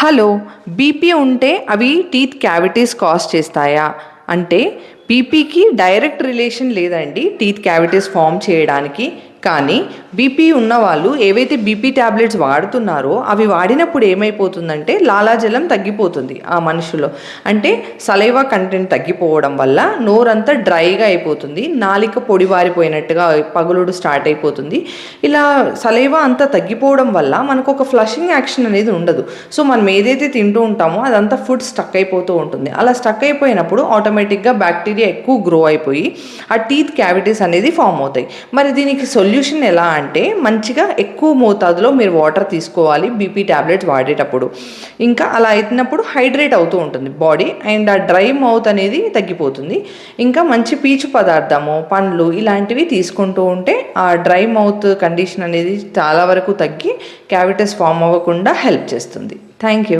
Hello, BP ఉంటే అవి teeth cavities cause చేస్తాయా అంటే బీపీకి డైరెక్ట్ రిలేషన్ లేదండి టీత్ క్యావిటీస్ ఫామ్ చేయడానికి. కానీ బీపీ ఉన్నవాళ్ళు ఏవైతే బీపీ ట్యాబ్లెట్స్ వాడుతున్నారో అవి వాడినప్పుడు ఏమైపోతుందంటే లాలాజలం తగ్గిపోతుంది ఆ మనుషులో. అంటే సలైవా కంటెంట్ తగ్గిపోవడం వల్ల నోరంతా డ్రైగా అయిపోతుంది, నాలిక పొడివారిపోయినట్టుగా పగులుడు స్టార్ట్ అయిపోతుంది. ఇలా సలైవా అంతా తగ్గిపోవడం వల్ల మనకు ఒక ఫ్లషింగ్ యాక్షన్ అనేది ఉండదు. సో మనం ఏదైతే తింటూ ఉంటామో అదంతా ఫుడ్ స్టక్ అయిపోతూ ఉంటుంది. అలా స్టక్ అయిపోయినప్పుడు ఆటోమేటిక్గా బ్యాక్టీరియా ఎక్కువ గ్రో అయిపోయి ఆ టీత్ క్యావిటీస్ అనేది ఫామ్ అవుతాయి. మరి దీనికి సొల్యూషన్ ఎలా అంటే మంచిగా ఎక్కువ మోతాదులో మీరు వాటర్ తీసుకోవాలి బీపీ ట్యాబ్లెట్స్ వాడేటప్పుడు. ఇంకా అలా అయినప్పుడు హైడ్రేట్ అవుతూ ఉంటుంది బాడీ, అండ్ ఆ డ్రై మౌత్ అనేది తగ్గిపోతుంది. ఇంకా మంచి పీచు పదార్థము, పండ్లు ఇలాంటివి తీసుకుంటూ ఉంటే ఆ డ్రై మౌత్ కండిషన్ అనేది చాలా వరకు తగ్గి క్యావిటీస్ ఫామ్ అవ్వకుండా హెల్ప్ చేస్తుంది. Thank you.